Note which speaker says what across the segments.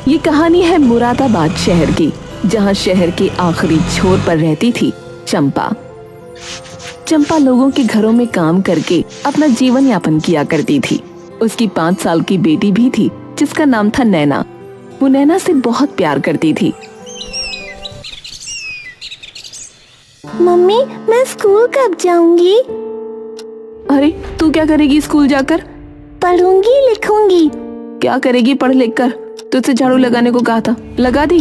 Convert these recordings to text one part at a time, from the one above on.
Speaker 1: ये कहानी है मुरादाबाद शहर की, जहाँ शहर के आखिरी छोर पर रहती थी चंपा। चंपा लोगों के घरों में काम करके अपना जीवन यापन किया करती थी। उसकी 5 साल की बेटी भी थी जिसका नाम था नैना। वो नैना से बहुत प्यार करती थी।
Speaker 2: मम्मी, मैं स्कूल कब जाऊंगी?
Speaker 1: अरे तू क्या करेगी स्कूल जाकर?
Speaker 2: पढ़ूंगी लिखूंगी।
Speaker 1: क्या करेगी पढ़ लिख कर? तुझसे झाड़ू लगाने को कहा था, लगा दी?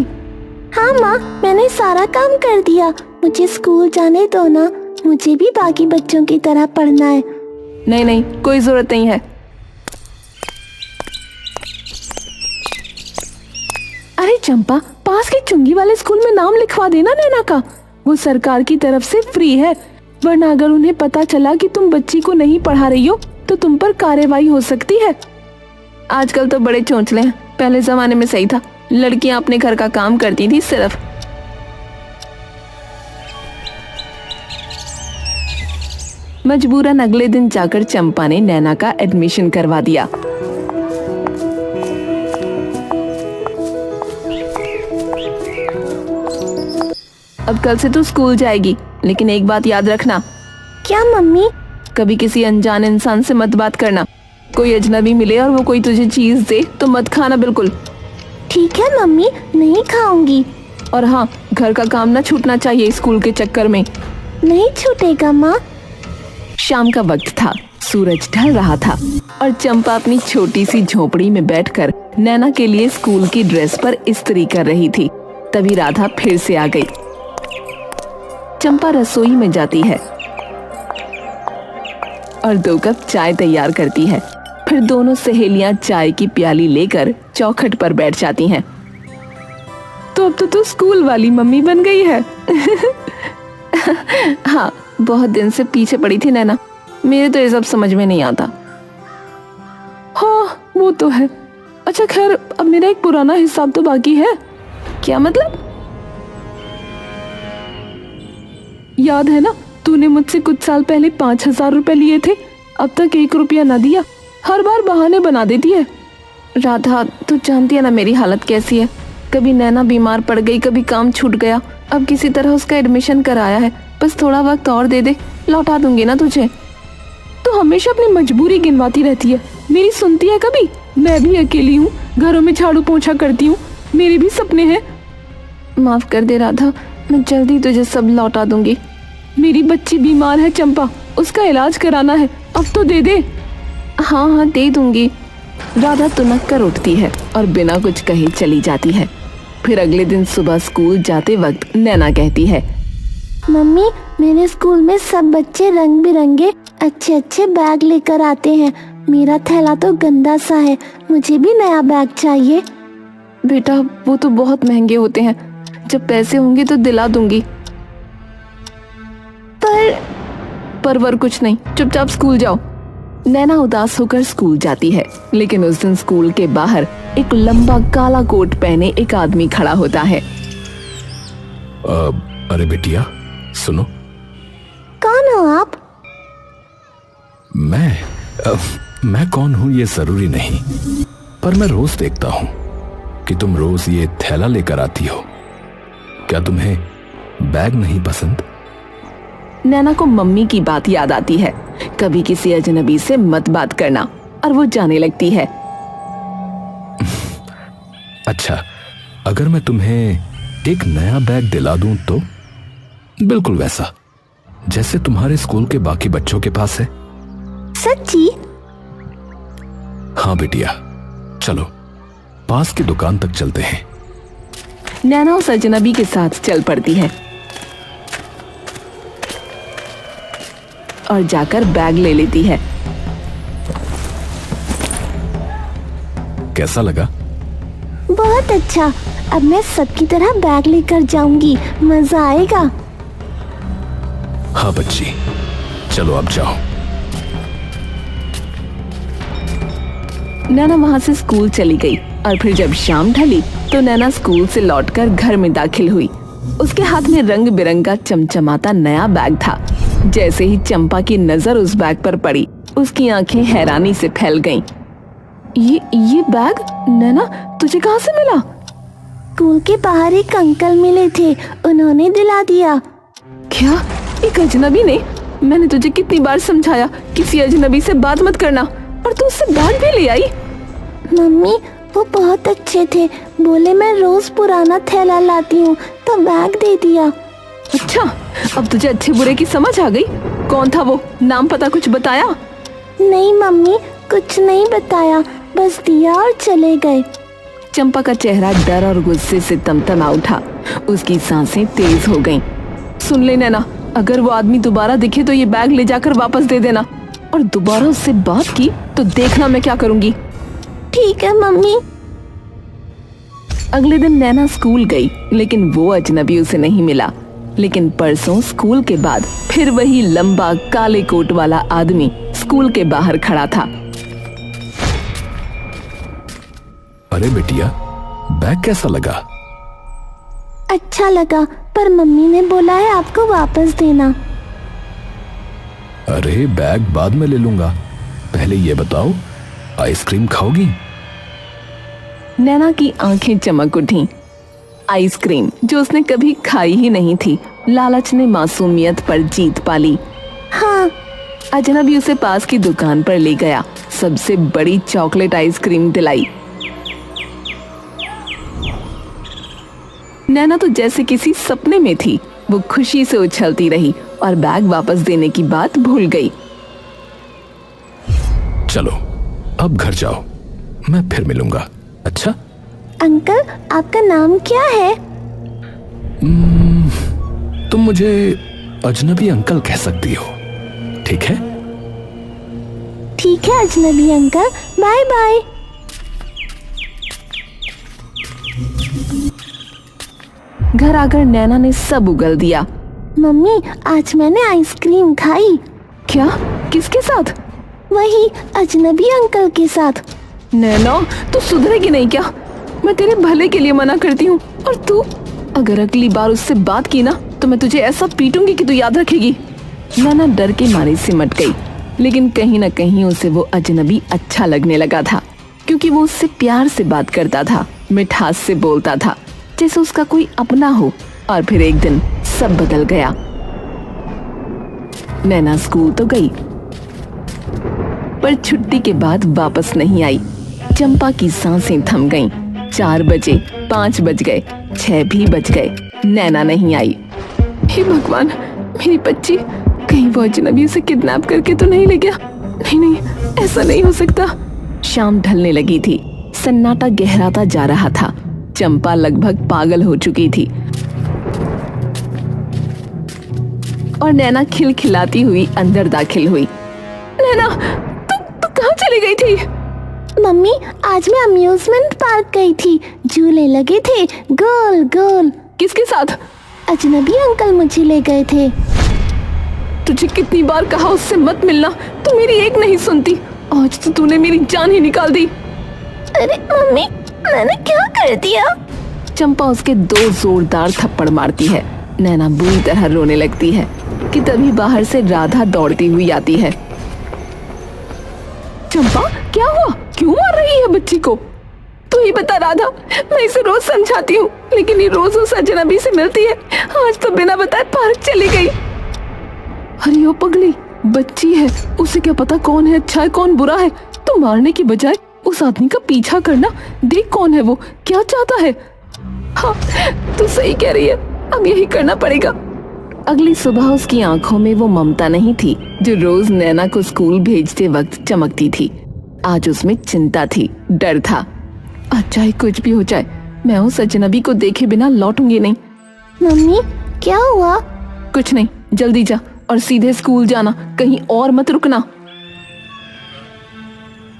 Speaker 2: हाँ माँ, मैंने सारा काम कर दिया। मुझे स्कूल जाने दो ना, मुझे भी बाकी बच्चों की तरह पढ़ना है।
Speaker 1: नहीं नहीं, कोई जरूरत नहीं है। अरे चंपा, पास के चुंगी वाले स्कूल में नाम लिखवा देना नैना का। वो सरकार की तरफ से फ्री है, वरना अगर उन्हें पता चला कि तुम बच्ची को नहीं पढ़ा रही हो तो तुम पर कार्रवाई हो सकती है। आजकल तो बड़े चोंचले हैं, पहले जमाने में सही था, लड़कियां अपने घर का काम करती थी सिर्फ। मजबूरन अगले दिन जाकर चंपा ने नैना का एडमिशन करवा दिया। अब कल से तू स्कूल जाएगी, लेकिन एक बात याद रखना।
Speaker 2: क्या मम्मी?
Speaker 1: कभी किसी अनजान इंसान से मत बात करना। कोई अजनबी मिले और वो कोई तुझे चीज दे तो मत खाना बिल्कुल।
Speaker 2: ठीक है मम्मी, नहीं खाऊंगी।
Speaker 1: और हाँ, घर का काम ना छूटना चाहिए स्कूल के चक्कर में।
Speaker 2: नहीं छूटेगा माँ।
Speaker 1: शाम का वक्त था, सूरज ढल रहा था और चंपा अपनी छोटी सी झोपड़ी में बैठकर नैना के लिए स्कूल की ड्रेस पर इस्त्री कर रही थी। तभी राधा फिर से आ गई। चंपा रसोई में जाती है और 2 कप चाय तैयार करती है। फिर दोनों सहेलियां चाय की प्याली लेकर चौखट पर बैठ जाती हैं। तो अब तो तू स्कूल वाली मम्मी बन गई है। हाँ, बहुत दिन से पीछे पड़ी थी नैना, मेरे तो ये सब समझ में नहीं आता। हाँ वो तो है। अच्छा खैर, अब मेरा एक पुराना हिसाब तो बाकी है। क्या मतलब? याद है ना, तूने मुझसे कुछ साल पहले 5,000 रुपए लिए थे, अब तक 1 रुपया न दिया। हर बार बहाने बना देती है। राधा, तू जानती है ना मेरी हालत कैसी है। कभी नैना बीमार पड़ गई, कभी काम छूट गया, अब किसी तरह उसका एडमिशन कराया है। बस थोड़ा वक्त और दे दे, लौटा दूंगी ना तुझे। तू हमेशा अपनी मजबूरी गिनवाती रहती है, मेरी सुनती है कभी? मैं भी अकेली हूँ, घरों में झाड़ू पोंछा करती हूँ, मेरे भी सपने हैं। माफ कर दे राधा, मैं जल्दी तुझे सब लौटा दूंगी। मेरी बच्ची बीमार है चंपा, उसका इलाज कराना है, अब तो दे दे। हाँ हाँ दे दूंगी। राधा तुनक कर उठती है और बिना कुछ कहे चली जाती है। फिर अगले दिन सुबह स्कूल जाते वक्त नैना कहती है,
Speaker 2: मम्मी, मेरे स्कूल में सब बच्चे रंग बिरंगे अच्छे अच्छे बैग लेकर आते हैं। मेरा थैला तो गंदा सा है, मुझे भी नया बैग चाहिए।
Speaker 1: बेटा वो तो बहुत महंगे होते हैं, जब पैसे होंगे तो दिला दूंगी। पर कुछ नहीं, चुपचाप स्कूल जाओ। नैना उदास होकर स्कूल जाती है, लेकिन उस दिन स्कूल के बाहर एक लंबा काला कोट पहने एक आदमी खड़ा होता है।
Speaker 3: अरे बिटिया सुनो।
Speaker 2: कौन हो आप?
Speaker 3: मैं कौन हूँ ये जरूरी नहीं, पर मैं रोज देखता हूँ कि तुम रोज ये थैला लेकर आती हो। क्या तुम्हें बैग नहीं पसंद?
Speaker 1: नैना को मम्मी की बात याद आती है, कभी किसी अजनबी से मत बात करना, और वो जाने लगती है।
Speaker 3: अच्छा, अगर मैं तुम्हें एक नया बैग दिला दूं तो? बिल्कुल वैसा जैसे तुम्हारे स्कूल के बाकी बच्चों के पास है।
Speaker 2: सच्ची?
Speaker 3: हाँ बिटिया, चलो पास की दुकान तक चलते हैं।
Speaker 1: नैना उस अजनबी के साथ चल पड़ती है और जाकर बैग ले लेती है।
Speaker 3: कैसा लगा?
Speaker 2: बहुत अच्छा, अब मैं सबकी तरह बैग लेकर जाऊंगी, मजा आएगा।
Speaker 3: हाँ बच्ची, चलो अब जाओ।
Speaker 1: नैना वहां से स्कूल चली गई और फिर जब शाम ढली तो नैना स्कूल से लौटकर घर में दाखिल हुई। उसके हाथ में रंग बिरंगा चमचमाता नया बैग था। जैसे ही चंपा की नजर उस बैग पर पड़ी, उसकी आंखें हैरानी से फैल गईं। ये बैग नैना तुझे कहाँ से मिला?
Speaker 2: स्कूल के बाहर एक अंकल मिले थे, उन्होंने दिला दिया।
Speaker 1: क्या? एक अजनबी ने? मैंने तुझे कितनी बार समझाया किसी अजनबी से बात मत करना, और तू उससे बैग भी ले आई।
Speaker 2: मम्मी वो बहुत अच्छे थे, बोले मैं रोज पुराना थैला लाती हूँ तो बैग दे दिया।
Speaker 1: अच्छा, अब तुझे अच्छे बुरे की समझ आ गई। कौन था वो? नाम पता कुछ बताया?
Speaker 2: नहीं मम्मी, कुछ नहीं बताया, बस दिया और चले गए।
Speaker 1: चंपा का चेहरा डर और गुस्से से तमतमा उठा, उसकी सांसें तेज हो गईं। सुन ले नैना, अगर वो आदमी दोबारा दिखे तो ये बैग ले जाकर वापस दे देना, और दोबारा उससे बात की तो देखना मैं क्या करूंगी।
Speaker 2: ठीक है मम्मी।
Speaker 1: अगले दिन नैना स्कूल गई, लेकिन वो अजनबी उसे नहीं मिला। लेकिन परसों स्कूल के बाद फिर वही लंबा काले कोट वाला आदमी स्कूल के बाहर खड़ा था।
Speaker 3: अरे बेटिया, बैग कैसा लगा?
Speaker 2: अच्छा लगा, पर मम्मी ने बोला है आपको वापस देना।
Speaker 3: अरे बैग बाद में ले लूंगा, पहले ये बताओ आइसक्रीम खाओगी?
Speaker 1: नैना की आंखें चमक उठीं। आइसक्रीम जो उसने कभी खाई ही नहीं थी, लालच ने मासूमियत पर जीत पाली।
Speaker 2: हाँ।
Speaker 1: अजनबी उसे पास की दुकान पर ले गया, सबसे बड़ी चॉकलेट आइसक्रीम दिलाई। नैना तो जैसे किसी सपने में थी, वो खुशी से उछलती रही और बैग वापस देने की बात भूल गई।
Speaker 3: चलो अब घर जाओ, मैं फिर मिलूंगा। अच्छा?
Speaker 2: अंकल आपका नाम क्या है?
Speaker 3: तुम मुझे अजनबी अंकल कह सकती हो, ठीक है?
Speaker 2: ठीक है अजनबी अंकल, बाय बाय।
Speaker 1: घर आकर नैना ने सब उगल दिया।
Speaker 2: मम्मी आज मैंने आइसक्रीम खाई।
Speaker 1: क्या? किसके साथ?
Speaker 2: वही अजनबी अंकल के साथ।
Speaker 1: नैना तू सुधरेगी नहीं क्या? मैं तेरे भले के लिए मना करती हूँ, और तू अगर अगली बार उससे बात की ना तो मैं तुझे ऐसा पीटूंगी कि तू याद रखेगी। नैना डर के मारे सिमट गई, लेकिन कहीं न कहीं उसे वो अजनबी अच्छा लगने लगा था, क्योंकि वो उससे प्यार से बात करता था, मिठास से बोलता था, जैसे उसका कोई अपना हो। और फिर एक दिन सब बदल गया। नैना स्कूल तो गई, पर छुट्टी के बाद वापस नहीं आई। चंपा की सांसें थम गईं। 4 बजे, 5 बज गए, 6 भी बज गए, नैना नहीं आई। हे भगवान, मेरी बच्ची, कहीं वो अजनबी उसे किडनैप करके तो नहीं ले गया? नहीं नहीं, ऐसा नहीं हो सकता। शाम ढलने लगी थी, सन्नाटा गहराता जा रहा था। चंपा लगभग पागल हो चुकी थी, और नैना खिलखिलाती हुई अंदर दाखिल हुई। नैना, तू कहाँ चली गई थी?
Speaker 2: मम्मी आज मैं अम्यूजमेंट पार्क गई थी, झूले लगे थे गोल गोल।
Speaker 1: किसके साथ?
Speaker 2: अजनबी अंकल मुझे ले गए थे।
Speaker 1: तुझे कितनी बार कहा उससे मत मिलना, तू मेरी एक नहीं सुनती। आज तो तूने मेरी जान ही निकाल दी।
Speaker 2: अरे मम्मी मैंने क्या कर दिया?
Speaker 1: चंपा उसके 2 जोरदार थप्पड़ मारती है। नैना बुरी तरह रोने लगती है कि तभी बाहर से राधा दौड़ती हुई आती है। चंपा क्या हुआ? क्यों मार रही है बच्ची को? तू ही बता राधा, मैं इसे रोज समझाती हूँ, लेकिन ये रोज उस अजनबी से मिलती है। आज तो बिना बताए पार्क चली गई। अरे ओ पगली, बच्ची है, उसे क्या पता कौन है अच्छा है कौन बुरा है। तो मारने की बजाय उस आदमी का पीछा करना, देख कौन है वो, क्या चाहता है। हाँ तू सही कह रही है, अब यही करना पड़ेगा। अगली सुबह उसकी आंखों में वो ममता नहीं थी जो रोज नैना को स्कूल भेजते वक्त चमकती थी। आज उसमें चिंता थी, डर था। आज चाहे कुछ भी हो जाए, मैं उस अजनबी को देखे बिना लौटूंगी नहीं।
Speaker 2: मम्मी क्या हुआ?
Speaker 1: कुछ नहीं, जल्दी जा और सीधे स्कूल जाना, कहीं और मत रुकना।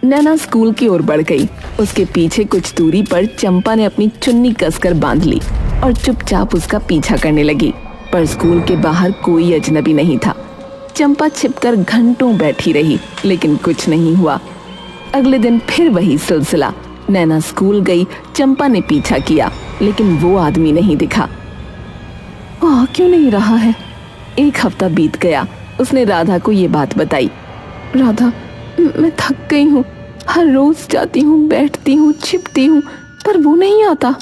Speaker 1: नैना स्कूल की ओर बढ़ गई। उसके पीछे कुछ दूरी पर चंपा ने अपनी चुन्नी कसकर बांध ली और चुपचाप उसका पीछा करने लगी। पर स्कूल के बाहर कोई अजनबी नहीं था। चंपा छिपकर घंटों बैठी रही, लेकिन कुछ नहीं हुआ। अगले दिन फिर वही सिलसिला। नैना स्कूल गई, चंपा ने पीछा किया, लेकिन वो आदमी नहीं दिखा। आ क्यों नहीं रहा है? 1 हफ्ता बीत गया। उसने राधा को ये बात बताई। राधा, मैं थक गई हूँ, हर रोज जाती हूँ, बैठती हूँ, छिपती हूँ, पर वो नहीं आता।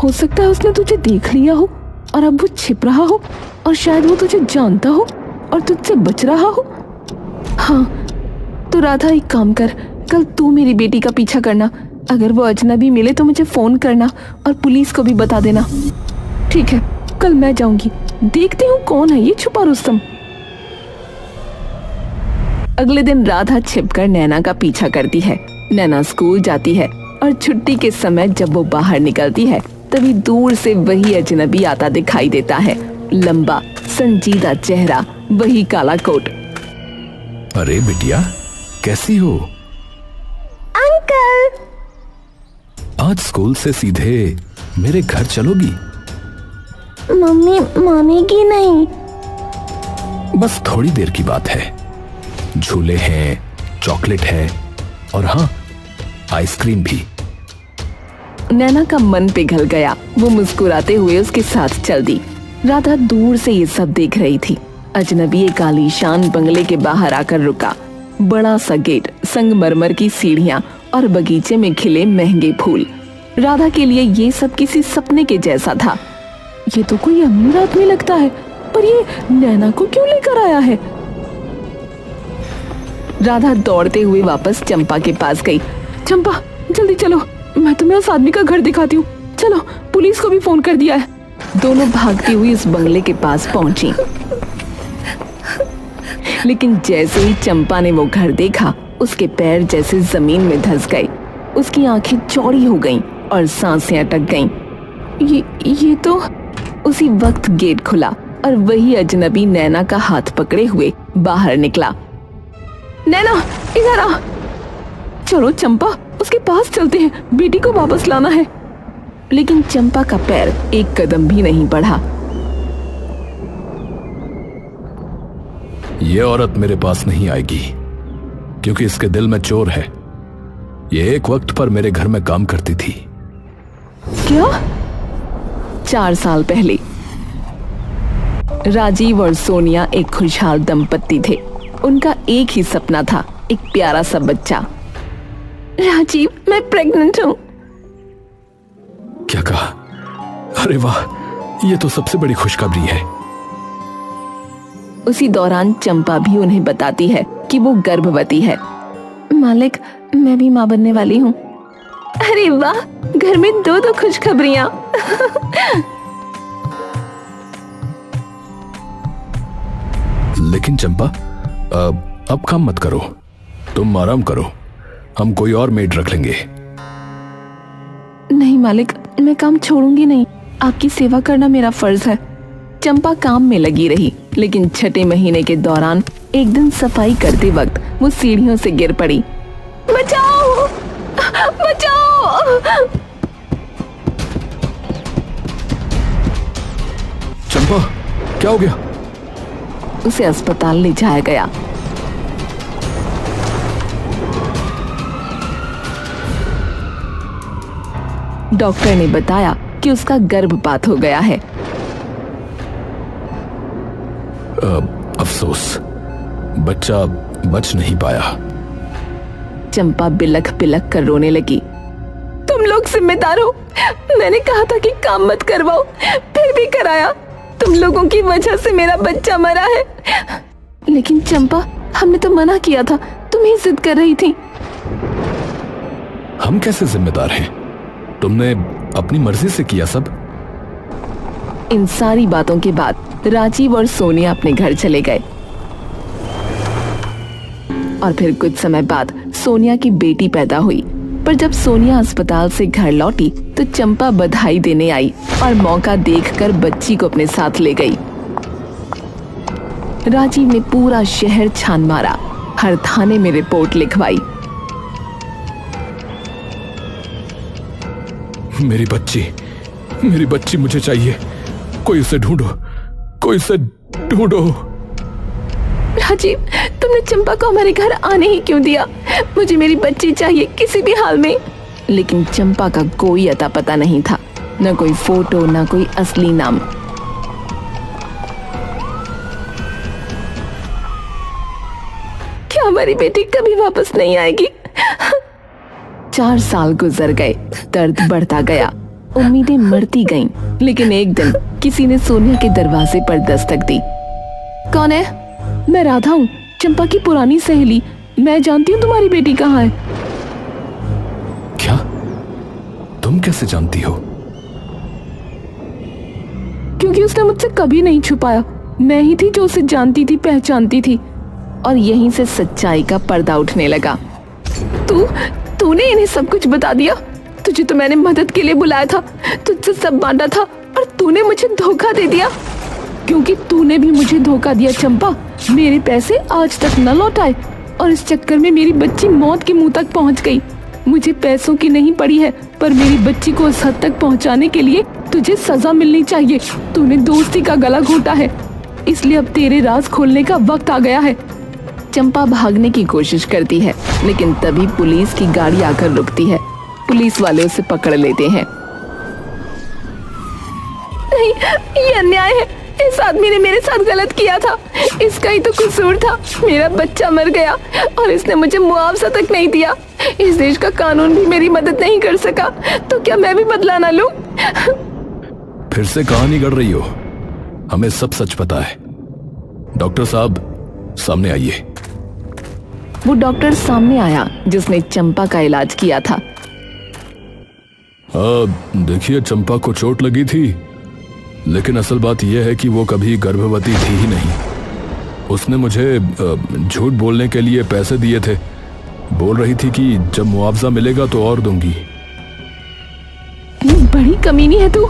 Speaker 1: हो सकता है उसने तुझे देख लिया हो और अब वो छिप रहा हो, और शायद वो तुझे जानता हो और तुझसे बच रहा हो। हाँ, तो राधा एक काम कर, कल तू मेरी बेटी का पीछा करना। अगर वो अजनबी मिले तो मुझे फोन करना और पुलिस को भी बता देना। ठीक है, कल मैं जाऊंगी, देखती हूँ कौन है ये छुपा रुस्तम। अगले दिन राधा छिपकर नैना का पीछा करती है। नैना स्कूल जाती है और छुट्टी के समय जब वो बाहर निकलती है तभी दूर से वही अजनबी आता दिखाई देता है। लंबा संजीदा चेहरा, वही काला कोट।
Speaker 3: अरे बिटिया, कैसी हो?
Speaker 2: अंकल।
Speaker 3: आज स्कूल से सीधे मेरे घर चलोगी?
Speaker 2: मम्मी मानेगी नहीं।
Speaker 3: बस थोड़ी देर की बात है। झूले हैं, चॉकलेट है और हाँ, आइसक्रीम भी।
Speaker 1: नैना का मन पिघल गया। वो मुस्कुराते हुए उसके साथ चल दी। राधा दूर से ये सब देख रही थी। अजनबी एक आलीशान बंगले के बाहर आकर रुका। बड़ा सा गेट, संगमरमर की सीढ़ियां और बगीचे में खिले महंगे फूल। राधा के लिए ये सब किसी सपने के जैसा था। ये तो कोई अमीर आदमी लगता है, पर ये नैना को क्यों लेकर आया है? राधा दौड़ते हुए वापस चंपा के पास गई। चंपा, जल्दी चलो, मैं तुम्हें उस आदमी का घर दिखाती हूँ। चलो, पुलिस को भी फोन कर दिया है। दोनों भागती हुई उस बंगले के पास पहुंची। लेकिन जैसे ही चंपा ने वो घर देखा, उसके पैर जैसे जमीन में धंस गए। उसकी आंखें चौड़ी हो गईं और सांसें अटक गईं। ये तो उसी वक्त गेट खुला और वही अजनबी नैना का हाथ पकड़े हुए बाहर निकला। नैना, इधर आ। चलो चंपा, उसके पास चलते हैं, बेटी को वापस लाना है। लेकिन चंपा का पैर एक कदम भी नहीं बढ़ा।
Speaker 3: ये औरत मेरे पास नहीं आएगी, क्योंकि इसके दिल में चोर है। ये एक वक्त पर मेरे घर में काम करती थी।
Speaker 1: क्या? 4 साल पहले राजीव और सोनिया एक खुशहाल दंपत्ति थे। उनका एक ही सपना था, एक प्यारा सा बच्चा। राजीव, मैं प्रेग्नेंट हूँ।
Speaker 3: क्या कहा? अरे वाह, ये तो सबसे बड़ी खुशखबरी है।
Speaker 1: उसी दौरान चंपा भी उन्हें बताती है कि वो गर्भवती है। मालिक, मैं भी मां बनने वाली हूँ। अरे वाह, घर में 2 खुशखबरियां।
Speaker 3: लेकिन चंपा, अब काम मत करो, तुम आराम करो, हम कोई और मेड रख लेंगे।
Speaker 1: नहीं मालिक, मैं काम छोड़ूंगी नहीं। आपकी सेवा करना मेरा फर्ज है। चंपा काम में लगी रही, लेकिन छठे महीने के दौरान एक दिन सफाई करते वक्त वो सीढ़ियों से गिर पड़ी। बचाओ, बचाओ!
Speaker 3: चंपा, क्या हो गया?
Speaker 1: उसे अस्पताल ले जाया गया। डॉक्टर ने बताया कि उसका गर्भपात हो गया है।
Speaker 3: अफसोस, बच्चा बच नहीं पाया।
Speaker 1: चंपा बिलख बिलख कर रोने लगी। तुम लोग जिम्मेदार हो। मैंने कहा था कि काम मत करवाओ, फिर भी कराया। तुम लोगों की वजह से मेरा बच्चा मरा है। लेकिन चंपा, हमने तो मना किया था, तुम ही जिद कर रही थी।
Speaker 3: हम कैसे जिम्मेदार हैं? तुमने अपनी मर्जी से किया सब।
Speaker 1: इन सारी बातों के बाद राजीव और सोनिया अपने घर चले गए। और फिर कुछ समय बाद सोनिया की बेटी पैदा हुई। पर जब सोनिया अस्पताल से घर लौटी तो चंपा बधाई देने आई और मौका देखकर बच्ची को अपने साथ ले गई। राजीव ने पूरा शहर छान मारा, हर थाने में रिपोर्ट लिखवाई।
Speaker 3: मेरी बच्ची मुझे चाहिए। कोई उसे ढूंढो, कोई उसे ढूंढो।
Speaker 1: राजीव, तुमने चंपा को हमारे घर आने ही क्यों दिया? मुझे मेरी बच्ची चाहिए किसी भी हाल में। लेकिन चंपा का कोई अता पता नहीं था, न कोई फोटो, न कोई असली नाम। क्या हमारी बेटी कभी वापस नहीं आएगी? 4 साल गुजर गए, दर्द बढ़ता गया। उम्मीदें मरती गईं। लेकिन एक दिन किसी ने सोनिया के दरवाजे पर दस्तक दी। कौन है? मैं राधा हूँ, चंपा की पुरानी सहेली। मैं जानती हूँ तुम्हारी बेटी कहाँ है।
Speaker 3: क्या? तुम कैसे जानती हो?
Speaker 1: क्योंकि उसने मुझसे कभी नहीं छुपाया। मैं ही थी जो उसे जानती थी, पहचानती थी। और यहीं से सच्चाई का पर्दा उठने लगा। तूने इन्हें सब कुछ बता दिया? तुझे तो मैंने मदद के लिए बुलाया था, तुझसे सब बांटा था, और तूने मुझे धोखा दे दिया। क्योंकि तूने भी मुझे धोखा दिया चंपा। मेरे पैसे आज तक न लौटाए और इस चक्कर में मेरी बच्ची मौत के मुंह तक पहुंच गई। मुझे पैसों की नहीं पड़ी है, पर मेरी बच्ची को उस हद तक पहुंचाने के लिए तुझे सजा मिलनी चाहिए। तूने दोस्ती का गला घोटा है, इसलिए अब तेरे राज खोलने का वक्त आ गया है। चंपा भागने की कोशिश करती है, लेकिन तभी पुलिस की गाड़ी आकर रुकती है। पुलिस वाले उसे पकड़ लेते हैं। नहीं, ये अन्याय है। इस आदमी ने मेरे साथ गलत किया था, इसका ही तो कसूर था। मेरा बच्चा मर गया और इसने मुझे मुआवजा तक नहीं दिया। इस देश का कानून भी मेरी मदद नहीं कर सका, तो क्या मैं भी बदला ना लूं?
Speaker 3: फिर से कहानी गढ़ रही हो। हमें सब सच पता है। डॉक्टर साहब, सामने आइए।
Speaker 1: वो डॉक्टर सामने आया जिसने चंपा का इलाज किया था।
Speaker 3: देखिए, चंपा को चोट लगी थी, लेकिन असल बात यह है कि वो कभी गर्भवती थी ही नहीं। उसने मुझे झूठ बोलने के लिए पैसे दिए थे। बोल रही थी कि जब मुआवजा मिलेगा तो और दूंगी।
Speaker 1: ये बड़ी कमीनी है तू।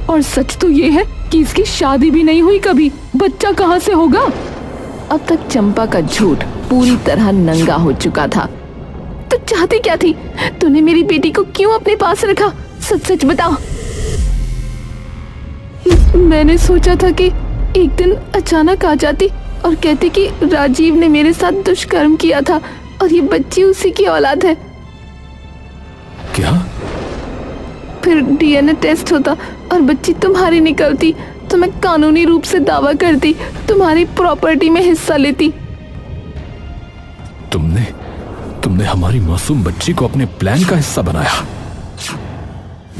Speaker 1: और सच तो ये है कि इसकी शादी भी नहीं हुई कभी। बच्चा कहाँ से होगा? अब तक चंपा का झूठ पूरी तरह नंगा हो चुका था। तू चाहती क्या थी? तूने मेरी बेटी को क्यों अपने पास रखा? सच सच बता। मैंने सोचा था कि एक दिन अचानक आ जाती और कहती कि राजीव ने मेरे साथ दुष्कर्म किया था और ये बच्ची उसी की औलाद है।
Speaker 3: क्या?
Speaker 1: फिर डीएनए टेस्ट होता और बच्ची तुम्हारी निकलती तो मैं कानूनी रूप से दावा करती, तुम्हारी प्रॉपर्टी में हिस्सा लेती।
Speaker 3: तुमने हमारी मासूम बच्ची को अपने प्लान का हिस्सा बनाया।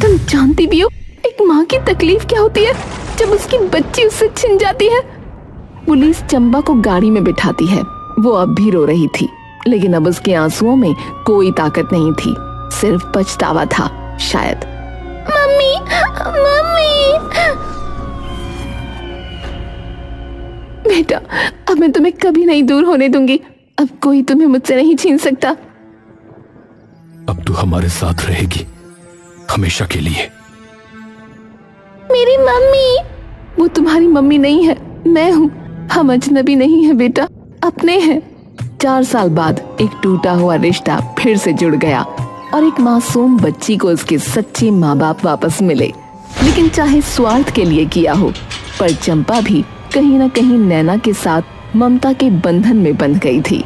Speaker 1: तुम जानती भी हो एक माँ की तकलीफ क्या होती है जब उसकी बच्ची उससे छिन जाती है। पुलिस चंपा को गाड़ी में बिठाती है। वो अब भी रो रही थी, लेकिन अब उसके आंसुओं में कोई ताकत नहीं थी, सिर्फ पछतावा था शायद।
Speaker 2: Mummy, mummy.
Speaker 1: बेटा, अब मैं तुम्हें कभी नहीं दूर होने दूंगी। अब कोई तुम्हें मुझसे नहीं छीन सकता।
Speaker 3: अब तू हमारे साथ रहेगी, हमेशा के लिए।
Speaker 2: मेरी मम्मी।
Speaker 1: वो तुम्हारी मम्मी नहीं है, मैं हूँ। हम अजनबी नहीं है बेटा, अपने हैं। 4 साल बाद एक टूटा हुआ रिश्ता फिर से जुड़ गया और एक मासूम बच्ची को उसके सच्चे माँ बाप वापस मिले। लेकिन चाहे स्वार्थ के लिए किया हो, पर चंपा भी कहीं न कहीं नैना के साथ ममता के बंधन में बंध गई थी।